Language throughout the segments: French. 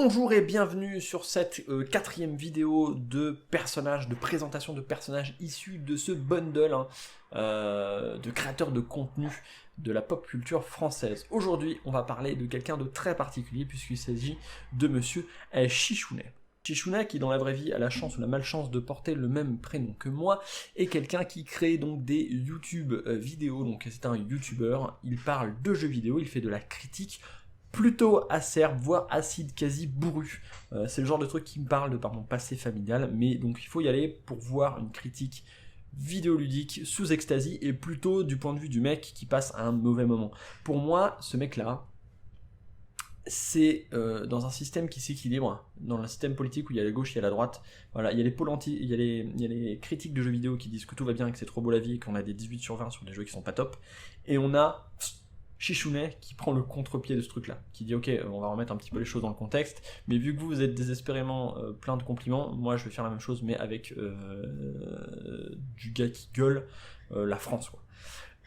Bonjour et bienvenue sur cette quatrième vidéo de présentation de personnages issus de ce bundle de créateurs de contenu de la pop culture française. Aujourd'hui, on va parler de quelqu'un de très particulier puisqu'il s'agit de monsieur Chichounet. Chichounet, qui dans la vraie vie a la chance ou la malchance de porter le même prénom que moi, est quelqu'un qui crée donc des YouTube vidéos, donc c'est un YouTuber, il parle de jeux vidéo, il fait de la critique, plutôt acerbe, voire acide, quasi bourru. C'est le genre de truc qui me parle de par mon passé familial, mais donc il faut y aller pour voir une critique vidéoludique sous ecstasy, et plutôt du point de vue du mec qui passe un mauvais moment. Pour moi, ce mec-là, c'est dans un système qui s'équilibre, dans un système politique où il y a la gauche, il y a la droite, voilà, il y a les critiques de jeux vidéo qui disent que tout va bien, que c'est trop beau la vie, et qu'on a des 18/20 sur des jeux qui sont pas top, et on a Chichounet qui prend le contre-pied de ce truc-là, qui dit ok, on va remettre un petit peu les choses dans le contexte, mais vu que vous êtes désespérément plein de compliments, moi je vais faire la même chose, mais avec du gars qui gueule la France, quoi.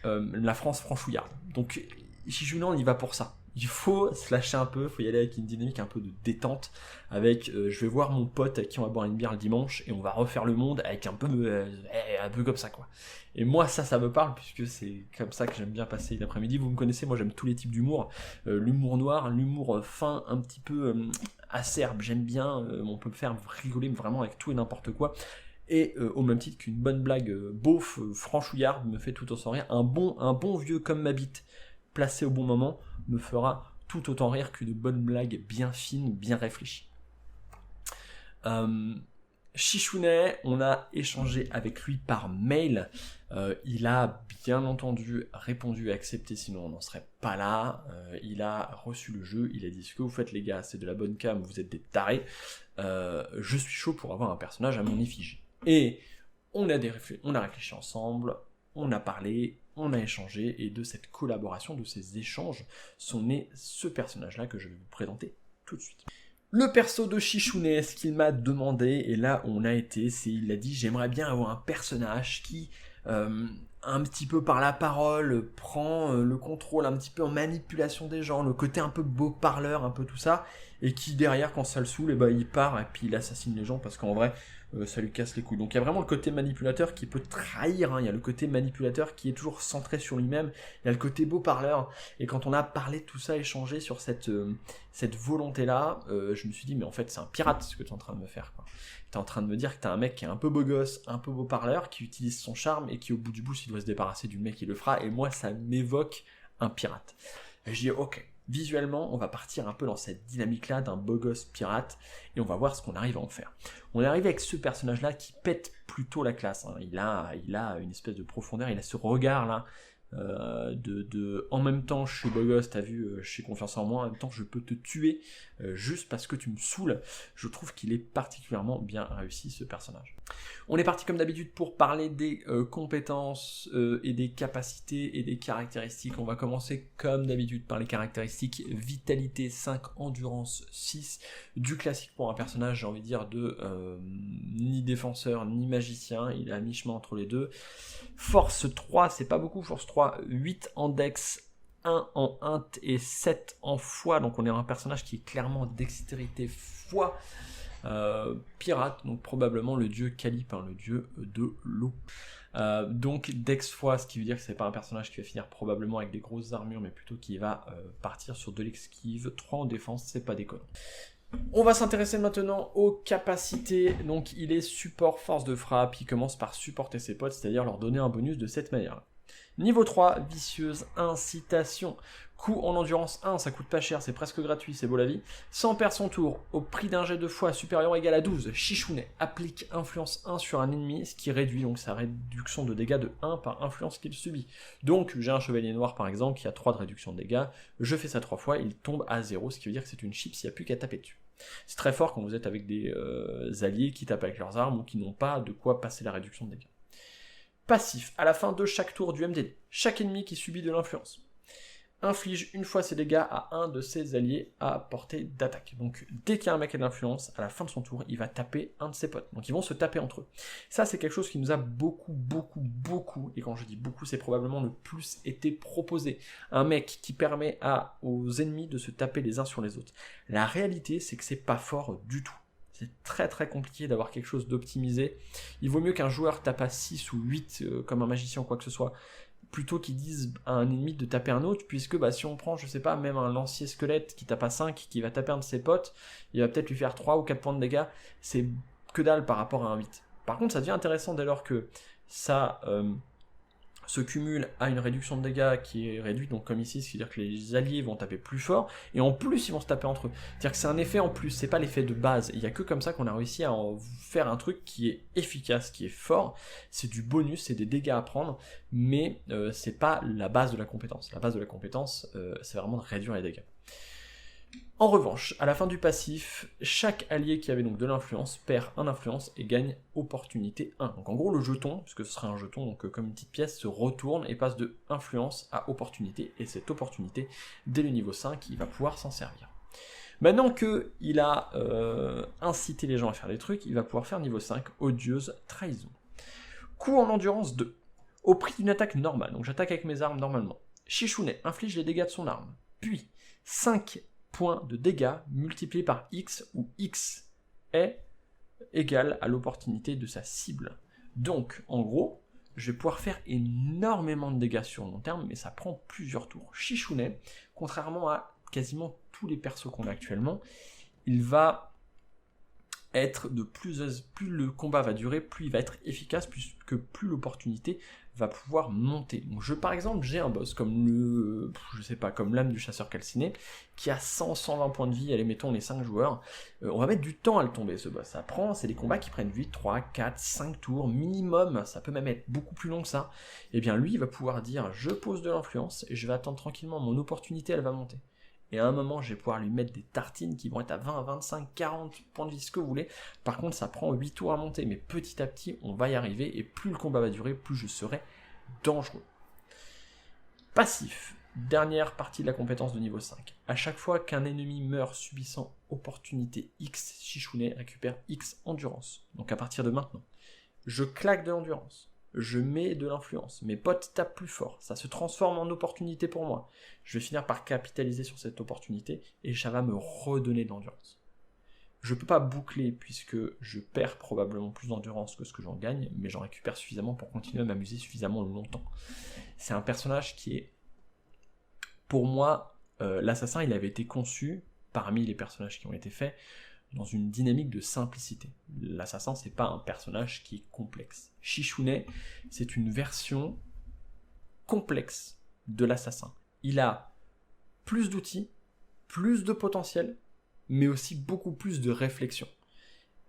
La France franchouillarde. Donc Chichounet, on y va pour ça. Il faut se lâcher un peu, il faut y aller avec une dynamique un peu de détente, avec je vais voir mon pote avec qui on va boire une bière le dimanche, et on va refaire le monde avec un peu comme ça, quoi. Et moi ça me parle, puisque c'est comme ça que j'aime bien passer l'après-midi. Vous me connaissez, moi j'aime tous les types d'humour, l'humour noir, l'humour fin, un petit peu acerbe, j'aime bien, on peut me faire rigoler vraiment avec tout et n'importe quoi. Et au même titre qu'une bonne blague beauf, franchouillarde, me fait tout autant rire. Un bon vieux comme ma bite, placé au bon moment, me fera tout autant rire qu'une bonne blague bien fine, bien réfléchie. Chichounet, on a échangé avec lui par mail. Il a bien entendu répondu et accepté, sinon on n'en serait pas là. Il a reçu le jeu, il a dit ce que vous faites les gars, c'est de la bonne cam, vous êtes des tarés. Je suis chaud pour avoir un personnage à mon effigie. Et on a réfléchi ensemble, on a parlé, on a échangé, et de cette collaboration, de ces échanges, sont nés ce personnage-là que je vais vous présenter tout de suite. Le perso de Chichounet, ce qu'il m'a demandé, et là on a été, il a dit j'aimerais bien avoir un personnage qui, un petit peu par la parole, prend le contrôle un petit peu en manipulation des gens, le côté un peu beau parleur, un peu tout ça, et qui derrière quand ça le saoule, il part et puis il assassine les gens parce qu'en vrai ça lui casse les couilles. Donc il y a vraiment le côté manipulateur qui peut trahir, il y a le côté manipulateur qui est toujours centré sur lui-même, il y a le côté beau parleur, et quand on a parlé de tout ça, échangé sur cette volonté-là, je me suis dit mais en fait c'est un pirate ce que tu es en train de me faire, quoi. T'es en train de me dire que t'es un mec qui est un peu beau gosse, un peu beau parleur, qui utilise son charme et qui au bout du bout s'il doit se débarrasser du mec il le fera, et moi ça m'évoque un pirate. Et je dis ok, visuellement on va partir un peu dans cette dynamique là d'un beau gosse pirate, et on va voir ce qu'on arrive à en faire. On est arrivé avec ce personnage là qui pète plutôt la classe, hein. Il a une espèce de profondeur, il a ce regard là, en même temps je suis beau gosse, t'as vu, j'ai confiance en moi, en même temps je peux te tuer juste parce que tu me saoules. Je trouve qu'il est particulièrement bien réussi ce personnage. On est parti comme d'habitude pour parler des compétences et des capacités et des caractéristiques. On va commencer comme d'habitude par les caractéristiques: vitalité 5, endurance 6, du classique pour un personnage, j'ai envie de dire, de ni défenseur ni magicien, il est à mi-chemin entre les deux. Force 3, c'est pas beaucoup, force 3, 8 en dex, 1 en int et 7 en foi, donc on est un personnage qui est clairement dextérité foi, pirate, donc probablement le dieu Calipe, le dieu de l'eau. Donc dex foi, ce qui veut dire que c'est pas un personnage qui va finir probablement avec des grosses armures, mais plutôt qui va partir sur de l'esquive, 3 en défense, c'est pas déconnant. On va s'intéresser maintenant aux capacités. Donc il est support force de frappe, il commence par supporter ses potes, c'est-à-dire leur donner un bonus de cette manière. Niveau 3, vicieuse incitation. Coup en endurance 1, ça coûte pas cher, c'est presque gratuit, c'est beau la vie. Sans perdre son tour, au prix d'un jet de foi supérieur ou égal à 12, Chichounet applique influence 1 sur un ennemi, ce qui réduit donc sa réduction de dégâts de 1 par influence qu'il subit. Donc j'ai un chevalier noir par exemple qui a 3 de réduction de dégâts, je fais ça 3 fois, il tombe à 0, ce qui veut dire que c'est une chip s'il n'y a plus qu'à taper dessus. C'est très fort quand vous êtes avec des alliés qui tapent avec leurs armes ou qui n'ont pas de quoi passer la réduction de dégâts. Passif, à la fin de chaque tour du MDD, chaque ennemi qui subit de l'influence inflige une fois ses dégâts à un de ses alliés à portée d'attaque. Donc dès qu'il y a un mec qui a de l'influence, à la fin de son tour, il va taper un de ses potes. Donc ils vont se taper entre eux. Ça c'est quelque chose qui nous a beaucoup, et quand je dis beaucoup, c'est probablement le plus été proposé. Un mec qui permet aux ennemis de se taper les uns sur les autres. La réalité, c'est que c'est pas fort du tout. C'est très compliqué d'avoir quelque chose d'optimisé. Il vaut mieux qu'un joueur tape à 6 ou 8 comme un magicien ou quoi que ce soit, plutôt qu'ils disent à un ennemi de taper un autre, puisque si on prend, je sais pas, même un lancier squelette qui tape à 5, qui va taper un de ses potes, il va peut-être lui faire 3 ou 4 points de dégâts, c'est que dalle par rapport à un 8. Par contre, ça devient intéressant dès lors que ça se cumule à une réduction de dégâts qui est réduite, donc comme ici, c'est-à-dire que les alliés vont taper plus fort, et en plus ils vont se taper entre eux. C'est-à-dire que c'est un effet en plus, c'est pas l'effet de base. Il n'y a que comme ça qu'on a réussi à en faire un truc qui est efficace, qui est fort, c'est du bonus, c'est des dégâts à prendre, mais c'est pas la base de la compétence. La base de la compétence, c'est vraiment de réduire les dégâts. En revanche, à la fin du passif, chaque allié qui avait donc de l'influence perd un influence et gagne opportunité 1. Donc en gros le jeton, puisque ce sera un jeton, donc comme une petite pièce, se retourne et passe de influence à opportunité, et cette opportunité, dès le niveau 5, il va pouvoir s'en servir. Maintenant qu'il a incité les gens à faire des trucs, il va pouvoir faire niveau 5, odieuse trahison. Coup en endurance 2. Au prix d'une attaque normale, donc j'attaque avec mes armes normalement. Shishune inflige les dégâts de son arme, puis 5 points de dégâts multipliés par X, où X est égal à l'opportunité de sa cible. Donc, en gros, je vais pouvoir faire énormément de dégâts sur long terme, mais ça prend plusieurs tours. Shishune, contrairement à quasiment tous les persos qu'on a actuellement, il va être plus le combat va durer, plus il va être efficace, puisque plus l'opportunité va pouvoir monter. Donc par exemple, j'ai un boss comme comme l'âme du chasseur calciné, qui a 100-120 points de vie, allez, mettons les 5 joueurs, on va mettre du temps à le tomber, ce boss. C'est des combats qui prennent 8, 3, 4, 5 tours, minimum, ça peut même être beaucoup plus long que ça. Et bien lui, il va pouvoir dire, je pose de l'influence, et je vais attendre tranquillement, mon opportunité, elle va monter. Et à un moment, je vais pouvoir lui mettre des tartines qui vont être à 20, 25, 40 points de vie, ce que vous voulez. Par contre, ça prend 8 tours à monter, mais petit à petit, on va y arriver, et plus le combat va durer, plus je serai dangereux. Passif. Dernière partie de la compétence de niveau 5. À chaque fois qu'un ennemi meurt subissant opportunité X, Shishune récupère X endurance. Donc à partir de maintenant, je claque de l'endurance. Je mets de l'influence, mes potes tapent plus fort, ça se transforme en opportunité pour moi. Je vais finir par capitaliser sur cette opportunité et ça va me redonner de l'endurance. Je ne peux pas boucler puisque je perds probablement plus d'endurance que ce que j'en gagne, mais j'en récupère suffisamment pour continuer à m'amuser suffisamment longtemps. C'est un personnage qui est, pour moi, l'assassin, il avait été conçu, parmi les personnages qui ont été faits, dans une dynamique de simplicité. L'assassin, c'est pas un personnage qui est complexe. Shishune, c'est une version complexe de l'assassin. Il a plus d'outils, plus de potentiel, mais aussi beaucoup plus de réflexion.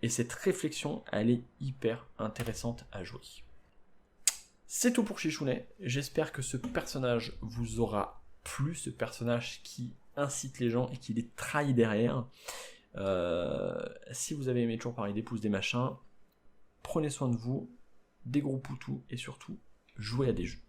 Et cette réflexion, elle est hyper intéressante à jouer. C'est tout pour Shishune. J'espère que ce personnage vous aura plu, ce personnage qui incite les gens et qui les trahit derrière. Si vous avez aimé, toujours pareil, des pouces, des machins, prenez soin de vous, des gros poutous et surtout, jouez à des jeux.